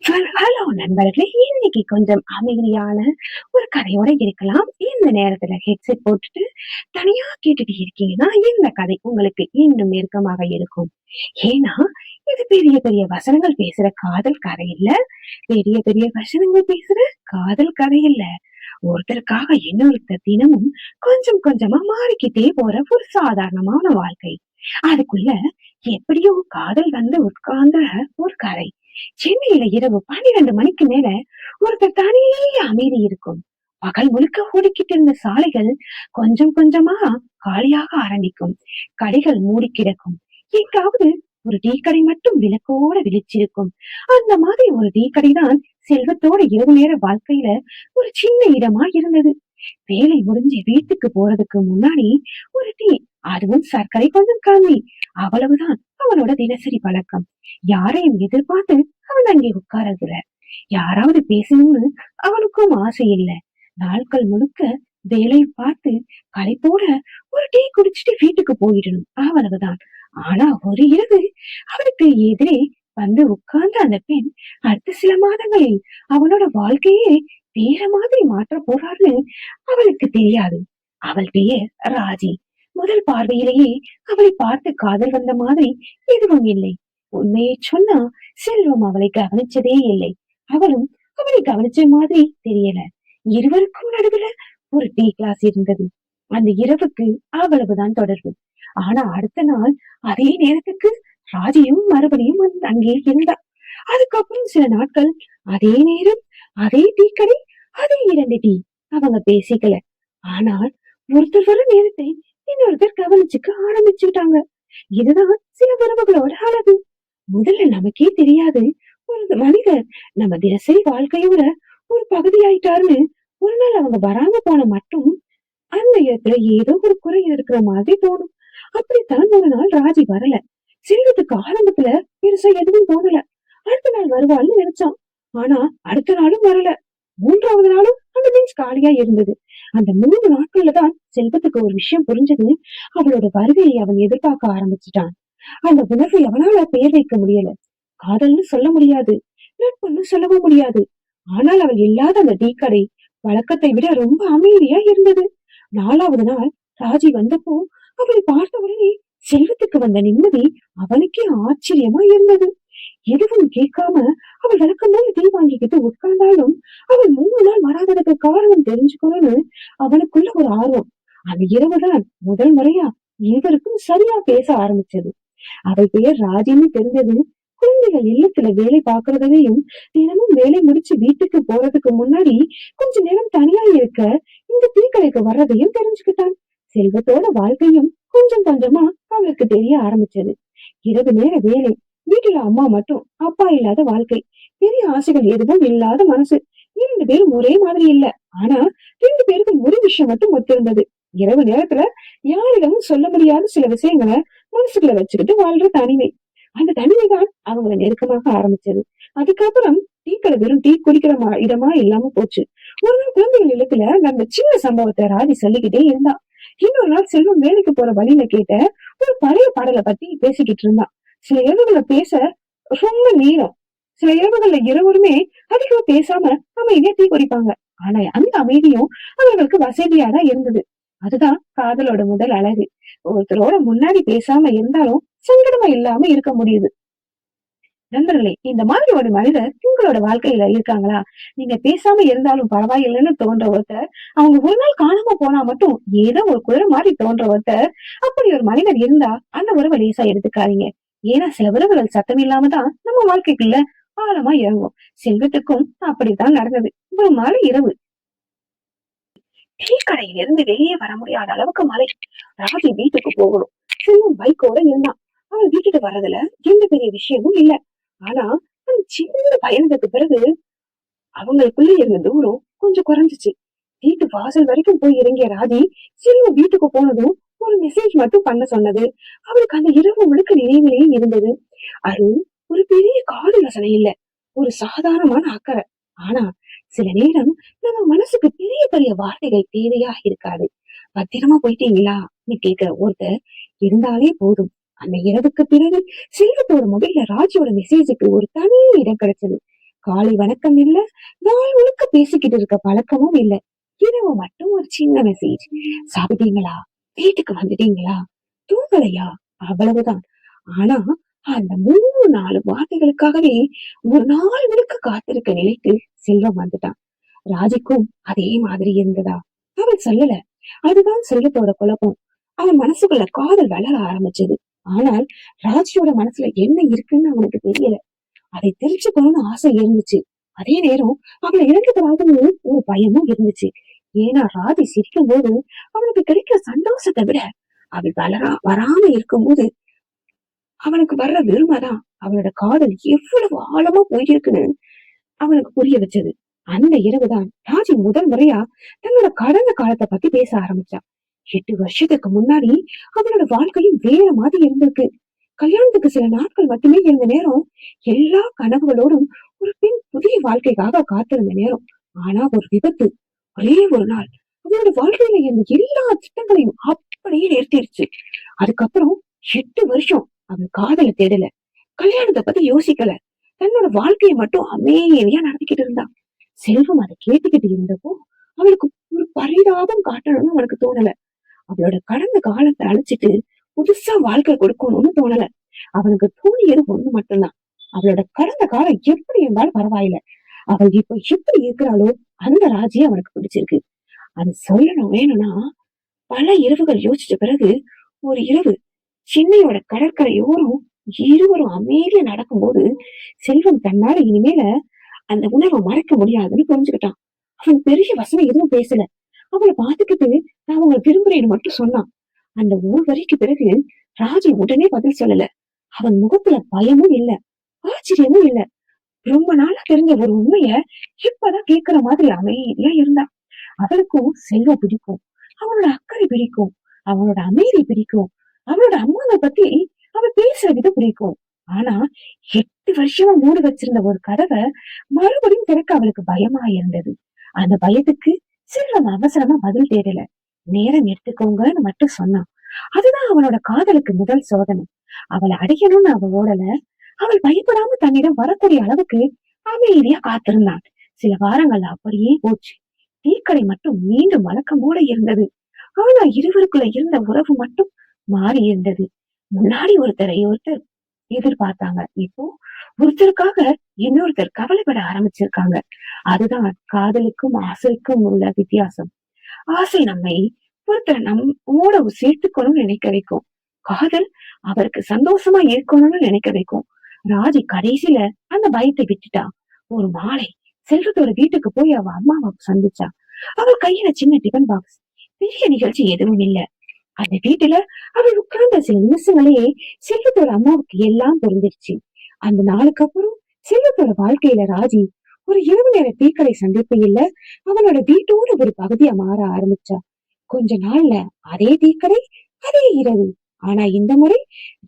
Hello நண்பர்களே! இன்னைக்கு கொஞ்சம் அமைதியான ஒரு கதையோட இருக்கலாம். இந்த நேரத்துல ஹெட்செட் போட்டுட்டு தனியா கேட்டுட்டு இருக்கீங்கன்னா, இந்த கதை உங்களுக்கு இன்னும் நெருக்கமாக இருக்கும். ஏன்னா, இது பெரிய பெரிய வசனங்கள் பேசுற காதல் கதை இல்ல. பெரிய பெரிய வசனங்கள் பேசுற காதல் கதை இல்ல. ஒருத்தருக்காக இன்னொருத்தர் தினமும் கொஞ்சம் கொஞ்சமா மாறிக்கிட்டே போற ஒரு சாதாரணமான வாழ்க்கை. அதுக்குள்ள எப்படியோ காதல் வந்து உட்கார்ந்த ஒரு கதை. சென்னையில இரவு 12 மணிக்கு மேல ஒருத்தர் தனியே அமைதி இருக்கும். பகல் முழுக்க ஓடிக்கிட்டு இருந்த சாலைகள் கொஞ்சம் கொஞ்சமா காலியாக ஆரம்பிக்கும். கடைகள் மூடி கிடக்கும். எங்காவது ஒரு டீ கடை மட்டும் விளக்கோட விழிச்சிருக்கும். அந்த மாதிரி ஒரு டீ கடைதான் செல்வத்தோட இரவு நேர வாழ்க்கையில ஒரு சின்ன இடமா இருந்தது. வேலை முடிஞ்சு வீட்டுக்கு போறதுக்கு முன்னாடி ஒரு டீ, அதுவும் சர்க்கரை கொஞ்சம் கம்மி, அவ்வளவுதான் அவனோட தினசரி பழக்கம். யாரையும் எதிர்பார்த்து அவன் அங்கே உட்காரதுல. யாராவது பேசணும்னு அவனுக்கும் ஆசை இல்ல. நாட்கள் முழுக்க வேலை பார்த்து களைப்போட ஒரு டீ குடிச்சிட்டு வீட்டுக்கு போயிடணும், அவ்வளவுதான். ஆனா ஒரு இரவு அவனுக்கு எதிரே வந்து உட்கார்ந்த அந்த பெண் அடுத்த சில மாதங்களில் அவனோட வாழ்க்கையே வேற மாதிரி மாற்ற போறான்னு அவளுக்கு தெரியாது. அவள் பெயர் ராஜி. முதல் பார்வையிலேயே அவளை பார்த்து காதல் வந்த மாதிரி எதுவும் இல்லை. உண்மையை சொன்னா செல்வம் அவளை கவனிச்சதே இல்லை. அவளும் அவளை கவனிச்ச மாதிரி தெரியல. இருவருக்கும் நடுவுல ஒரு டீ கிளாஸ் இருந்தது. அந்த இரவுக்கு அவ்வளவுதான் தொடர்பு. ஆனா அடுத்த நாள் அதே நேரத்துக்கு ராஜியும் மறுபடியும் அங்கே இருந்தா. அதுக்கப்புறம் சில நாட்கள் அதே நேரம், அதே டீ கடை, அதே 2 டீ. அவங்க பேசிக்கல. ஆனால் ஒருத்தர் வர நேரத்தை இன்னொருத்தர் கவனிச்சுக்க ஆரம்பிச்சுட்டாங்க. இதுதான் சில உறவுகளோட அழகு. முதல்ல நமக்கே தெரியாது ஒரு மனிதர் நம்ம தினசரி வாழ்க்கையோட ஒரு பகுதி ஆயிட்டாருன்னு. ஒரு நாள் அவங்க வராம போன மட்டும் அந்த இடத்துல ஏதோ ஒரு குறை இருக்கிற மாதிரி தோணும். அப்படித்தான் ஒரு நாள் ராஜி வரல. செல்வத்துக்கு ஆரம்பத்துல பெருசா எதுவும் தோணல. அடுத்த நாள் வருவாள்னு நினைச்சான். ஆனா அடுத்த நாளும் வரல. 3வது நாளும் அந்த பெஞ்ச் காலியா இருந்தது. அந்த 3 நாட்கள்ல தான் செல்வத்துக்கு ஒரு விஷயம் புரிஞ்சது. அவளோட வருகையை அவன் எதிர்பார்க்க ஆரம்பிச்சுட்டான். அந்த உணர்வை அவனால பெயர் வைக்க முடியல. காதல்னு சொல்ல முடியாது, நட்புன்னு சொல்லவும் முடியாது. ஆனால் அவள் இல்லாத அந்த டீ கடை வழக்கத்தை விட ரொம்ப அமைதியா இருந்தது. 4வது நாள் ராஜி வந்தப்போ அவளை பார்த்த உடனே செல்வத்துக்கு வந்த நிம்மதி அவனுக்கே ஆச்சரியமா இருந்தது. எதுவும் கேட்காம அவள் வழக்கம் போல டீ வாங்கிக்கிட்டு உட்கார்ந்தாலும் அவள் 3 நாள் வராததுக்கு காரணம் தெரிஞ்சுக்கணும்னு அவனுக்குள்ள ஒரு ஆர்வம். அந்த இரவுதான் முதல் முறையா இருவருக்கும் சரியா பேச ஆரம்பிச்சது. அவள் பெயர் ராஜின்னு தெரிஞ்சது. குழந்தைகள் இல்லத்துல வேலை பாக்குறதையும் தினமும் வேலை முடிச்சு வீட்டுக்கு போறதுக்கு முன்னாடி கொஞ்ச நேரம் தனியா இருக்க இந்த டீ கடைக்கு வர்றதையும் தெரிஞ்சுக்கிட்டான். செல்வத்தோட வாழ்க்கையும் கொஞ்சம் கொஞ்சமா அவளுக்கு தெரிய ஆரம்பிச்சது. இரவு நேர வேலை, வீட்டுல அம்மா மட்டும், அப்பா இல்லாத வாழ்க்கை, பெரிய ஆசைகள் எதுவும் இல்லாத மனசு. 2 பேரும் ஒரே மாதிரி இல்ல. ஆனா 2 பேருக்கும் ஒரு விஷயம் மட்டும் ஒத்திருந்தது. இரவு நேரத்துல யாரிடமும் சொல்ல முடியாத சில விஷயங்களை மனசுக்குள்ள வச்சுக்கிட்டு வாழ்ற தனிமை. அந்த தனிமைதான் அவங்களை நெருக்கமாக ஆரம்பிச்சது. அதுக்கப்புறம் டீ கடை வெறும் டீ குடிக்கிற இடமா இல்லாம போச்சு. ஒரு நாள் குழந்தைகள் இல்லத்துல நம்ம சின்ன சம்பவத்தை ராஜி சொல்லிக்கிட்டே இருந்தா. இன்னொரு நாள் செல்வம் வேலைக்கு போற வழியில கேட்ட ஒரு பழைய பாடலை பத்தி பேசிக்கிட்டு இருந்தான். சில இரவுகளை பேச ரொம்ப நேரம். சில இரவுகள்ல இருவருமே அதிகமா பேசாம அமைதியா டீ குடிப்பாங்க. ஆனா அந்த அமைதியும் அவர்களுக்கு வசதியாதான் இருந்தது. அதுதான் காதலோட முதல் அழகு. ஒருத்தரோட முன்னாடி பேசாம இருந்தாலும் சங்கடமா இல்லாம இருக்க முடியுது. நண்பர்களே, இந்த மாதிரி ஒரு மனிதர் உங்களோட வாழ்க்கையில இருக்காங்களா? நீங்க பேசாம இருந்தாலும் பரவாயில்லைன்னு தோன்ற ஒருத்தர், அவங்க ஒரு நாள் காணாம போனா மட்டும் ஏதோ ஒரு குதிரை மாதிரி தோன்ற ஒருத்தர், அப்படி ஒரு மனிதர் இருந்தா அந்த உறவை லேசா எடுத்துக்காதீங்க. ஏன்னா சில உறவுகள் சத்தம் இல்லாம தான் நம்ம வாழ்க்கைக்குள்ள ஆழமா இறங்கும். செல்வத்துக்கும் அப்படித்தான் நடந்தது. ஒரு மழை இரவு டீ கடையில இருந்து வெளியே வர முடியாத அளவுக்கு மழை. ராஜி வீட்டுக்கு போகணும். செல்வம் பைக்கோட இருந்தான். அவன் வீட்டுக்கு வர்றதுல எந்த பெரிய விஷயமும் இல்ல. ஆனா அந்த சின்ன பயணத்துக்கு பிறகு அவங்களுக்குள்ள இருந்த தூரம் கொஞ்சம் குறைஞ்சிச்சு. வீட்டு வாசல் வரைக்கும் போய் இறங்கிய ராஜி செல்வம் வீட்டுக்கு போனதும் ஒரு மெசேஜ் மட்டும் பண்ண சொன்னது அவளுக்கு அந்த இரவு முழுக்க நினைவிலேயே இருந்தது. அது ஒரு பெரிய காதல் வசனம் இல்ல, ஒரு சாதாரணமான அக்கறை. ஆனா சில நேரம் நம்ம மனசுக்கு பெரிய பெரிய வார்த்தைகள் தேவையா இருக்காது. பத்திரமா போயிட்டீங்களா கேக்குற ஒருத்தர் இருந்தாலே போதும். அந்த இரவுக்கு பிறகு செல்வத்தோட மொபைல்ல ராஜியோட மெசேஜுக்கு ஒரு தனி இடம் கிடைச்சது. காலை வணக்கம் இல்ல, நாள் முழுக்க பேசிக்கிட்டு இருக்க பழக்கமும் இல்ல. இரவு மட்டும் ஒரு சின்ன மெசேஜ். சாப்பிட்டீங்களா? வீட்டுக்கு வந்துட்டீங்களா? தூங்கலையா? அவ்வளவுதான். ஆனா அந்த 3, 4 வார்த்தைகளுக்காகவே ஒரு நாள் முழுக்க காத்திருக்க நிலைக்கு செல்வம் வந்துட்டான். ராஜிக்கும் அதே மாதிரி இருந்ததா? அவன் சொல்லல. அதுதான் செல்வத்தோட குழப்பம். அவன் மனசுக்குள்ள காதல் வளர ஆரம்பிச்சது. ஆனால் ராஜியோட மனசுல என்ன இருக்குன்னு அவனுக்கு தெரியல. அதை தெரிஞ்சுக்கணும்னு ஆசை இருந்துச்சு. அதே நேரம் அவளை இழந்துடாதுன்னு ஒரு பயமும் இருந்துச்சு. ஏன்னா ராஜி சிரிக்கும் போது அவனுக்கு கிடைக்கிற சந்தோஷத்தை விட அவள் வராம இருக்கும்போது அவனுக்கு வர்ற வெறுமைதான் அவனோட காதல் எவ்வளவு ஆழமா போயிருக்குன்னு அவனுக்கு புரிய வச்சது. அந்த இரவுதான் ராஜி முதல் முறையா தன்னோட கடந்த காலத்தை பத்தி பேச ஆரம்பிச்சான். 8 வருஷத்துக்கு முன்னாடி அவனோட வாழ்க்கையும் வேற மாதிரி இருந்திருக்கு. கல்யாணத்துக்கு சில நாட்கள் மட்டுமே இருந்த நேரம், எல்லா கனவுகளோடும் ஒரு பெண் புதிய வாழ்க்கைக்காக காத்திருந்த நேரம். ஆனா ஒரு விபத்து ஒரே ஒரு நாள் அவனோட வாழ்க்கையில இருந்த எல்லா திட்டங்களையும் அப்படியே நிறுத்திடுச்சு. அதுக்கப்புறம் 8 வருஷம் அவன் காதல தேடல, கல்யாணத்தை பத்தி யோசிக்கல, தன்னோட வாழ்க்கையை மட்டும் அமைதியா நடத்திக்கிட்டு இருந்தான். செல்வம் அதை கேட்டுக்கிட்டு இருந்தப்போ அவளுக்கு ஒரு பரிதாபம் காட்டணும்னு அவனுக்கு தோணல. அவளோட கடந்த காலத்தை அழிச்சிட்டு புதுசா வாழ்க்கை கொடுக்கணும்னு தோணல. அவனுக்கு தோணியது ஒண்ணு மட்டும்தான். அவளோட கடந்த காலம் எப்படி இருந்தாலும் பரவாயில்ல, அவள் இப்ப எப்படி இருக்கிறாளோ அந்த ராஜியை அவனுக்கு பிடிச்சிருக்கு. அது சொல்லணும் வேணும்னா பல இரவுகள் யோசிச்ச பிறகு ஒரு இரவு சென்னையோட கடற்கரையோரம் இருவரும் அமைதியா நடக்கும்போது செல்வம் தன்னால இனிமேல அந்த உணர்வை மறைக்க முடியாதுன்னு புரிஞ்சுக்கிட்டான். அவன் பெரிய வசனம் எதுவும் பேசல. அவளை பார்த்துக்கிட்டு நான் உங்களை விரும்புறேன்னு மட்டும் சொன்னான். அந்த ஒரு வரிக்கு பிறகு ராஜி உடனே பதில் சொல்லல. அவன் முகத்துல பயமும் இல்ல, ஆச்சரியமும் இல்ல. ரொம்ப நாளா தெரிஞ்ச ஒரு உண்மைய இப்பதான் கேட்கிற மாதிரி அமைதியா இருந்தான். அவளுக்கும் செல்வம் பிடிக்கும், அவனோட அக்கறை பிடிக்கும், அவனோட அமைதி பிடிக்கும், அவனோட அம்மாவை பத்தி அவன் பேசுற விதம் பிடிக்கும். ஆனா 8 வருஷமா மூடி வச்சிருந்த ஒரு கதவை மறுபடியும் திறக்க அவளுக்கு பயமா இருந்தது. அந்த பயத்துக்கு செல்வம் அவசரமா பதில் தேடல. நேரம் எடுத்துக்கோங்கன்னு மட்டும் சொன்னான். அதுதான் அவனோட காதலுக்கு முதல் சோதனை. அவளை அடையணும்னு அவ ஓடல. அவள் பயப்படாம தன்னிடம் வரக்கூடிய அளவுக்கு அமைதியா காத்திருந்தான். சில வாரங்கள் அப்படியே போச்சு. டீக்கடை மட்டும் மீண்டும் வழக்கம் போல இருந்தது. ஆனா இருவருக்குள்ள இருந்த உறவு மட்டும் மாறி இருந்தது. முன்னாடி ஒருத்தர் எதிர்பார்த்தாங்க. இப்போ ஒருத்தருக்காக இன்னொருத்தர் கவலைப்பட ஆரம்பிச்சிருக்காங்க. அதுதான் காதலுக்கும் ஆசைக்கும் உள்ள வித்தியாசம். ஆசை நம்மை ஒருத்தர் நம்மோட சேர்த்துக்கணும்னு நினைக்க வைக்கும். காதல் அவருக்கு சந்தோஷமா இருக்கணும்னு நினைக்க வைக்கும். ராஜி கடைசியில அந்த பயத்தை விட்டுட்டா. ஒரு மாலை செல்வத்தோட வீட்டுக்கு போய் அவ அம்மாவை சந்திச்சா. அவள் கையில சின்ன டிபன் பாக்ஸ். பெரிய நிகழ்ச்சி எதுவும் இல்ல. அந்த வீட்டுல அவள் உட்கார்ந்த சில நிமிஷங்களே செல்வத்தோட அம்மாவுக்கு எல்லாம் புரிஞ்சிருச்சு. அந்த நாளுக்கு அப்புறம் செல்வத்தோட வாழ்க்கையில ராஜி ஒரு இரவு நேர டீக்கடை சந்திப்பு இல்ல, அவனோட வீட்டோட ஒரு பகுதியா மாற ஆரம்பிச்சா. கொஞ்ச நாள்ல அதே டீக்கடை, அதே இரவு. ஆனா இந்த முறை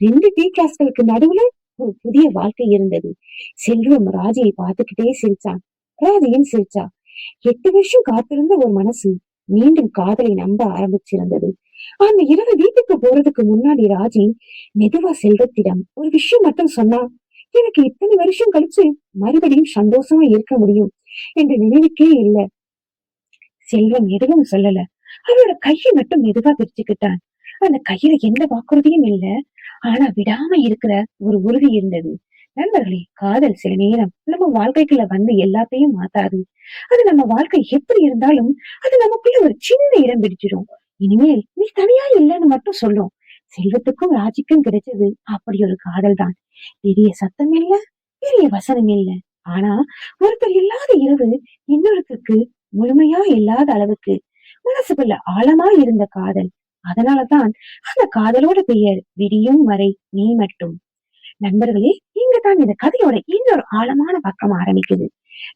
2 டீ கிளாஸ்களுக்கு நடுவுல ஒரு புதிய வாழ்க்கை இருந்தது. செல்வம் ராஜியை பார்த்துக்கிட்டே சிரிச்சான். ராஜியும் சிரிச்சா. 8 வருஷம் காத்திருந்த ஒரு மனசு மீண்டும் காதலை நம்ப ஆரம்பிச்சிருந்தது. அந்த இரவு வீட்டுக்கு போறதுக்கு முன்னாடி ராஜி மெதுவா செல்வத்திடம் ஒரு விஷயம் மட்டும் சொன்னா. எனக்கு இத்தனை வருஷம் கழிச்சு மறுபடியும் சந்தோஷமா இருக்க முடியும் என்ற நினைவுக்கே இல்ல. செல்வம் எதுவும் சொல்லல. அவரோட கையை மட்டும் மெதுவா பிரிச்சுக்கிட்டான். அந்த கையில எந்த வாக்குறுதியும் இல்ல. ஆனா விடாம இருக்கிற ஒரு உறுதி இருந்தது. நண்பர்களே, காதல் சில நேரம் நம்ம வாழ்க்கைக்குள்ள வந்து எல்லாத்தையும் மாத்தாது. அது நம்ம வாழ்க்கை எப்படி இருந்தாலும் அது நமக்குள்ள ஒரு சின்ன இடம் பிடிச்சிடும். இனிமேல் நீ தனியா இல்லைன்னு மட்டும் சொல்லும். செல்வத்துக்கும் ராஜிக்கும் கிடைச்சது அப்படி ஒரு காதல் தான். பெரிய சத்தம் இல்ல, பெரிய வசனம் இல்ல. ஆனா ஒருத்தர் இல்லாத இரவு இன்னொருத்தருக்கு முழுமையா இல்லாத அளவுக்கு மனசுக்குள்ள ஆழமா இருந்த காதல். அதனாலதான் அந்த காதலோட பெயர் விடியும் வரை நீ மட்டும். நண்பர்களே, இங்கதான் இந்த கதையோட இன்னொரு ஆழமான பக்கம் ஆரம்பிக்குது.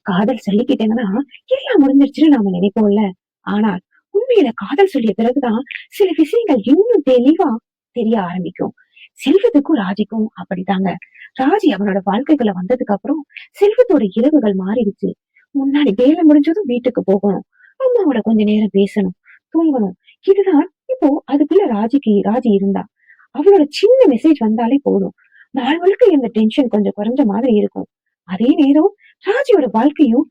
காதல் சொல்லிக்கிட்டேங்கன்னா எல்லாம் முடிஞ்சிருச்சுன்னு நாம நினைப்போம்ல. ஆனால் உண்மையில காதல் சொல்லிய பிறகுதான் சில விஷயங்கள் இன்னும் தெளிவா தெரிய ஆரம்பிக்கும். செல்வத்துக்கும் ராஜிக்கும் அப்படித்தாங்க. ராஜி அவனோட வாழ்க்கைக்குள்ள வந்ததுக்கு அப்புறம் செல்வத்தோட இரவுகள் மாறிடுச்சு. முன்னாடி வேலை முடிஞ்சதும் வீட்டுக்கு போகணும், அம்மாவோட கொஞ்ச நேரம் பேசணும், தூங்கணும். இதுதான். இப்போ அதுக்குள்ள ராஜி இருந்தா அவளோட சின்ன மெசேஜ் வந்தாலே போதும், நாள் முழுக்க இந்த டென்ஷன் கொஞ்சம் குறைஞ்ச மாதிரி இருக்கும். அதே நேரம் ராஜியோட வாழ்க்கையும்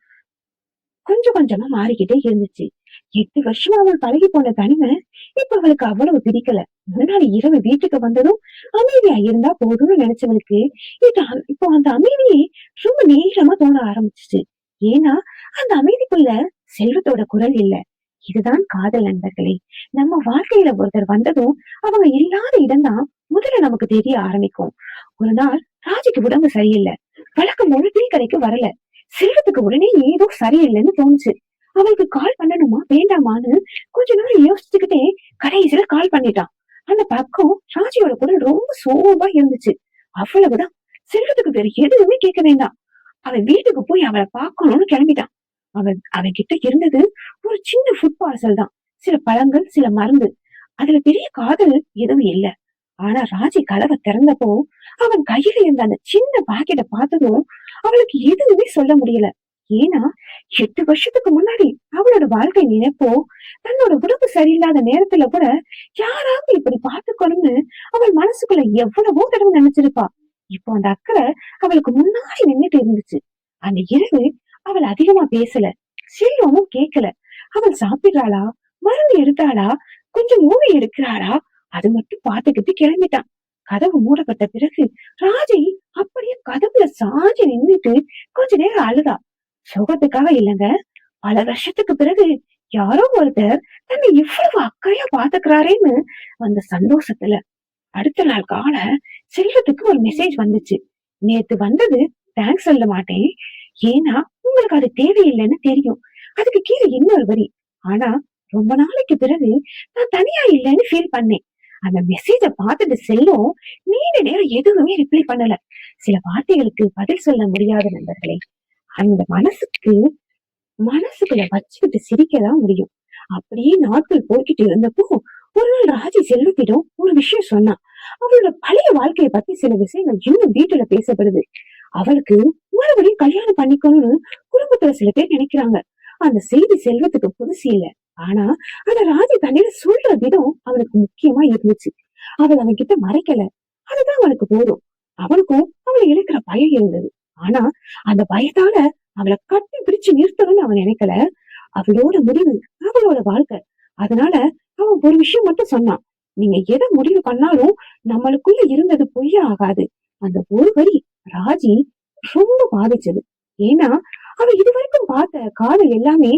கொஞ்சம் கொஞ்சமா மாறிக்கிட்டே இருந்துச்சு. 8 வருஷமா அவள் பழகி போன தனிமை இப்ப அவளுக்கு அவ்வளவு பிடிக்கல. முன்னாடி இரவு வீட்டுக்கு வந்ததும் அமைதியா இருந்தா போதும்னு நினைச்சவளுக்கு இப்போ அந்த அமைதியே ரொம்ப நேரமா தோண ஆரம்பிச்சுச்சு. ஏன்னா அந்த அமைதிக்குள்ள செல்வத்தோட குரல் இல்ல. இதுதான் காதல் நண்பர்களே. நம்ம வாழ்க்கையில ஒருத்தர் வந்ததும் அவங்க இல்லாத இடம்தான் முதல்ல நமக்கு தெரிய ஆரம்பிக்கும். ஒரு நாள் ராஜிக்கு உடம்பு சரியில்லை. வழக்கம் போல டீ கடைக்கு வரல. செல்வத்துக்கு உடனே ஏதோ சரியில்லைன்னு தோணுச்சு. அவளுக்கு கால் பண்ணணுமா வேண்டாமான்னு கொஞ்ச நேரம் யோசிச்சுக்கிட்டே கடைசியில கால் பண்ணிட்டான். அந்த பக்கம் ராஜியோட குரல் ரொம்ப சோகமா இருந்துச்சு. அவ்வளவுதான். செல்வத்துக்கு வேற எதுவுமே கேட்க வேண்டாம். அவன் வீட்டுக்கு போய் அவளை பார்க்கணும்னு கிளம்பிட்டான். அவன் கிட்ட இருந்தது ஒரு சின்ன ஃபுட் பார்சல் தான். சில பழங்கள், சில மருந்து. அதுல பெரிய காதல் எதுவும் இல்ல. ஆனா ராஜி கதவை திறந்தப்போ அவன் கையில இருந்த அந்த சின்ன பாக்கெட்டை பார்த்ததும் அவளுக்கு எதுவுமே சொல்ல முடியல. ஏன்னா 8 வருஷத்துக்கு முன்னாடி அவளோட வாழ்க்கை நினைப்போ தன்னோட உடம்பு சரியில்லாத நேரத்துல கூட யாராவது இப்படி பாத்துக்கணும்னு அவள் மனசுக்குள்ள எவ்வளவோ தடவை நினைச்சிருப்பா. இப்போ அந்த அக்கறை அவளுக்கு முன்னாடி நின்னுட்டு இருந்துச்சு. அந்த இரவு அவள் அதிகமா பேசல. செல்வமும் கேட்கல. அவள் சாப்பிடுறாளா, மருந்து எடுத்தாளா, கொஞ்சம் மூவி எடுக்கிறாளா, அது மட்டும் பாத்துக்கிட்டு கிளம்பிட்டான். கதவு மூடப்பட்ட பிறகு ராஜி அப்படியே கதவுல சாஞ்சி நின்னுட்டு கொஞ்ச நேரம் அழுதா. சுகத்துக்காக இல்லங்க, பல வருஷத்துக்கு பிறகு யாரோ ஒருத்தர் தன்னை இவ்வளவு அக்கறையா பாத்துக்கிறாரேன்னு அந்த சந்தோஷத்துல. அடுத்த நாள் கால செல்வத்துக்கு ஒரு மெசேஜ் வந்துச்சு. நேத்து வந்தது தேங்க்ஸ் சொல்ல மாட்டேன், ஏன்னா உங்களுக்கு அது தேவையில்லைன்னு தெரியும். அதுக்கு கீழே இன்னொரு வரி. ஆனா ரொம்ப நாளைக்கு பிறகு நான் தனியா இல்லைன்னு ஃபீல் பண்ணேன். அந்த மெசேஜ பார்த்துட்டு செல்லும் நீண்ட நேரம் எதுவுமே ரிப்ளை பண்ணல. சில வார்த்தைகளுக்கு பதில் சொல்ல முடியாத நண்பர்களே. அந்த மனசுக்குள்ள வச்சுக்கிட்டு சிரிக்கதான் முடியும். அப்படியே நாட்கள் போய்கிட்டு இருந்தப்போ ஒரு நாள் ராஜி செல்வத்திடம் ஒரு விஷயம் சொன்னான். அவளோட பழைய வாழ்க்கையை பத்தி சில விஷயங்கள் இன்னும் வீட்டுல பேசப்படுது. அவளுக்கு மறுபடியும் கல்யாணம் பண்ணிக்கணும்னு குடும்பத்துல சில பேர் நினைக்கிறாங்க. அந்த செய்தி செல்வத்துக்கு புதுசு இல்ல. ஆனா அந்த ராஜி தண்ணியில சொல்ற விதம் அவனுக்கு முக்கியமா இருந்துச்சு. அவள் அவன் கிட்ட மறைக்கல. அதுதான் அவனுக்கு போதும். அவனுக்கும் அவளை இழக்கிற பயம் இருந்தது. ஆனா அந்த பயத்தால அவளை கட்டி பிடிச்சு நிறுத்தணும்னு அவன் நினைக்கல. அவளோட முடிவு அவளோட வாழ்க்கை. அதனால அவன் ஒரு விஷயம் மட்டும் சொன்னான். நீங்க எதை முடிவு பண்ணாலும் நம்மளுக்குள்ள இருந்தது பொய்யா ஆகாது. அந்த ஒரு வரி ராஜி ரொம்ப பாதிச்சது. ஏன்னா அவ இதுவரைக்கும் பார்த்த காதல் எல்லாமே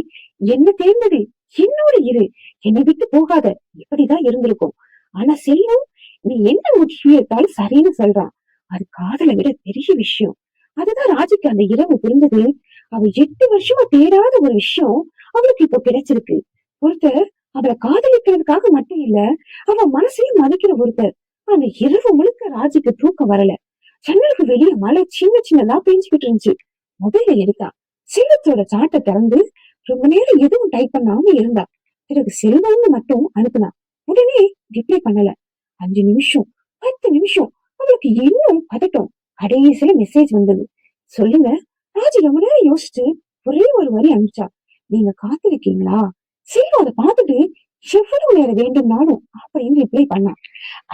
என்ன தேர்ந்தது, என்னோட இரு, என்னை விட்டு போகாத, இப்படிதான் இருந்திருக்கும். ஆனா செல்வம் நீ என்ன முடிவு எடுத்தாலும் சரின்னு சொல்றான். அது காதலை விட பெரிய விஷயம். அதுதான் ராஜிக்கு அந்த இரவு புரிந்தது. அவ 8 வருஷமா தேடாத ஒரு விஷயம் அவளுக்கு இப்போ கிடைச்சிருக்கு. ஒருத்தர் அவளை காதலிக்கிறதுக்காக மட்டும் இல்ல, அவ மனசையும் மதிக்கிற ஒருத்தர். அந்த இரவு முழுக்க ராஜிக்கு தூக்கம் வரல. ஜன்னலுக்கு வெளியே மழை சின்ன சின்னதா பெஞ்சுக்கிட்டு இருந்துச்சு. மொபைல எடுத்தா. செல்வத்தோட சாட்டை திறந்து ரொம்ப நேரம் எதுவும் டைப் பண்ணாம இருந்தா. பிறகு செல்வம்னு மட்டும் அனுப்புனா. உடனே ரிப்ளை பண்ணல. 5 நிமிஷம், 10 நிமிஷம் அவளுக்கு இன்னும் பதட்டம். கடைசியில மெசேஜ் வந்தது. சொல்லுங்க. ராஜி ரொம்ப நேரம் யோசிச்சு ஒரே ஒரு வரி அனுப்பிச்சா. நீங்க காத்திருக்கீங்களா? செல்வம் அதை பார்த்துட்டு எவ்வளவு நேரம் வேண்டும்னாலும் அப்படின்னு ரிப்ளை பண்ணா.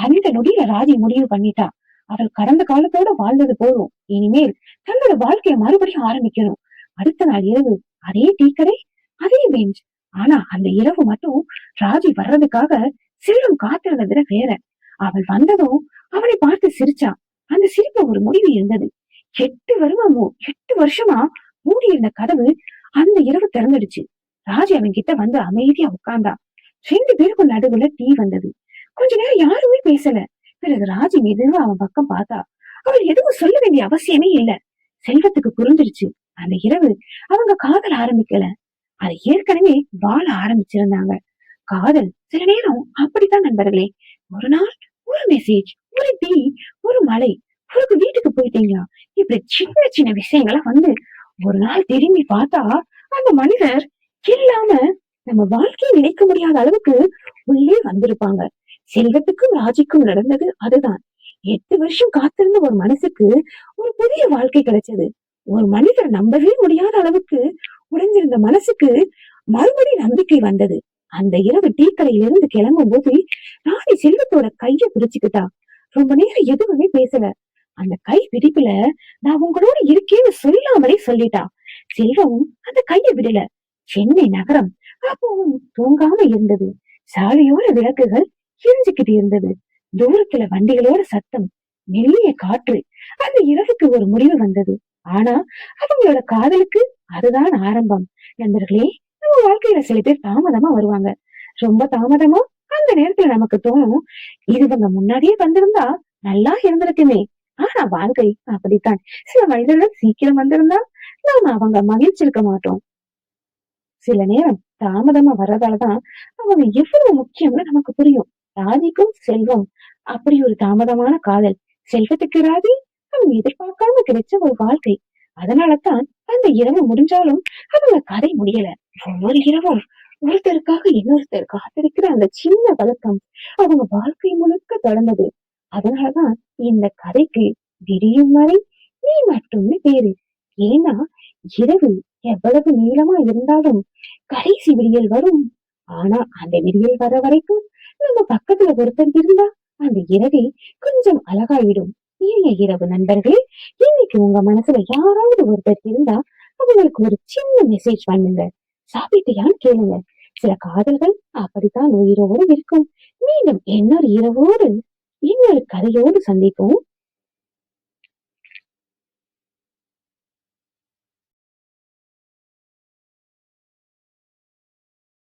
அந்த நொடியில ராஜி முடிவு பண்ணிட்டா. அவள் கடந்த காலத்தோட வாழ்ந்தது போதும். இனிமேல் தன்னோட வாழ்க்கைய மறுபடியும் ஆரம்பிக்கணும். அடுத்த நாள் இரவு அதே டீக்கடை, அதே பெஞ்ச். ஆனா அந்த இரவு மட்டும் ராஜி வர்றதுக்காக செல்வம் காத்திருந்ததுல வேற. அவள் வந்ததும் அவளை பார்த்து சிரிச்சா. அந்த சிரிப்பு ஒரு முடிவு இருந்தது. 8 வருஷமா மூடி இருந்த கதவு அந்த இரவு திறந்துடுச்சு. ராஜி அவன் கிட்ட வந்து அமைதியா உட்கார்ந்தா. 2 பேருக்கும் நடுவுல டீ வந்தது. கொஞ்ச நேரம் யாருமே பேசல. பிறகு ராஜி மெதுவா அவன் பக்கம் பார்த்தா. அவள் எதுவும் சொல்ல வேண்டிய அவசியமே இல்ல. செல்வத்துக்கு புரிஞ்சிருச்சு. அந்த இரவு அவங்க காதல் ஆரம்பிக்கல, அது ஏற்கனவே வாழ ஆரம்பிச்சிருந்தாங்க. காதல் சில நேரம் அப்படித்தான் நண்பர்களே. ஒரு நாள் ஒரு மெசேஜ், ஒரு டீ, ஒரு மழை, ஒரு வீட்டுக்கு போயிட்டீங்களா, இப்படி சின்ன சின்ன விஷயங்களா வந்து ஒரு நாள் திரும்பி பார்த்தா அந்த மனிதர் இல்லாம நம்ம வாழ்க்கையை நினைக்க முடியாத அளவுக்கு உள்ளே வந்திருப்பாங்க. செல்வத்துக்கும் ராஜிக்கும் நடந்தது அதுதான். 8 வருஷம் காத்திருந்த ஒரு மனசுக்கு ஒரு புதிய வாழ்க்கை கிடைச்சது. ஒரு மனிதர் நம்பவே முடியாத அளவுக்கு உடைஞ்சிருந்த மனசுக்கு மறுபடி நம்பிக்கை வந்தது. அந்த இரவு டீ கடையில இருந்து கிளம்பும் போது ராணி செல்வத்தோட கைய பிடிச்சுக்கிட்டா. ரொம்ப நேரம் எதுவுமே பேசல. அந்த கை பிடிப்புல நான் உங்களோட இருக்கேன்னு சொல்லாமலே சொல்லிட்டா. செல்வமும் அந்த கையை விடல. சென்னை நகரம் அப்பவும் தூங்காம இருந்தது. சாலையோர விளக்குகள் எரிஞ்சுக்கிட்டு இருந்தது. தூரத்துல வண்டிகளோட சத்தம், மெல்லிய காற்று. அந்த இரவுக்கு ஒரு முடிவு வந்தது. ஆனா அவங்களோட காதலுக்கு அதுதான் ஆரம்பம். நண்பர்களே, நம்ம வாழ்க்கையில சில பேர் தாமதமா வருவாங்க. ரொம்ப தாமதமா அந்த நேரத்துல நமக்கு தோணும், இது இவங்க முன்னாடியே வந்திருந்தா நல்லா இருந்திருக்குமே. ஆனா வாழ்க்கை அப்படித்தான். சில மனிதர்கள் சீக்கிரம் வந்திருந்தா நாம அவங்க மகிழ்ச்சிருக்க மாட்டோம். சில நேரம் தாமதமா வர்றதாலதான் அவங்க எவ்வளவு முக்கியம்னு நமக்கு புரியும். ராதிக்கும் செல்வம் அப்படி ஒரு தாமதமான காதல். செல்வத்துக்கு ராதி அவங்க எதிர்பார்க்காம கிடைச்ச ஒரு வாழ்க்கை. அதனாலதான் அந்த இரவு முடிஞ்சாலும் அவங்க கதை முடியல. ஒவ்வொரு இரவும் ஒருத்தருக்காக இன்னொருத்தர் காத்திருக்கிற அந்த சின்ன பதக்கம் அவங்க வாழ்க்கை முழுக்க தொடர்ந்தது. அதனாலதான் இந்த கதைக்கு விடியும் வரை நீ மட்டும்னு பேரு. ஏன்னா இரவு எவ்வளவு நீளமா இருந்தாலும் கடைசி விடியல் வரும். ஆனா அந்த விடியல் வர வரைக்கும் நம்ம பக்கத்துல ஒருத்தர் இருந்தா அந்த இரவே கொஞ்சம் அழகாயிடும். இனிய இரவு நண்பர்களே. இன்னைக்கு உங்க மனசுல யாராவது ஒருத்தர் இருந்தா அவங்களுக்கு ஒரு சின்ன மெசேஜ் பண்ணுங்க. சாப்பிட்டியான்னு கேளுங்க. சில காதல்கள் அப்படித்தான் உயிரோடு இருக்கும். மீண்டும் இன்னொரு இரவோடு இன்னொரு கதையோடு சந்திப்போம்.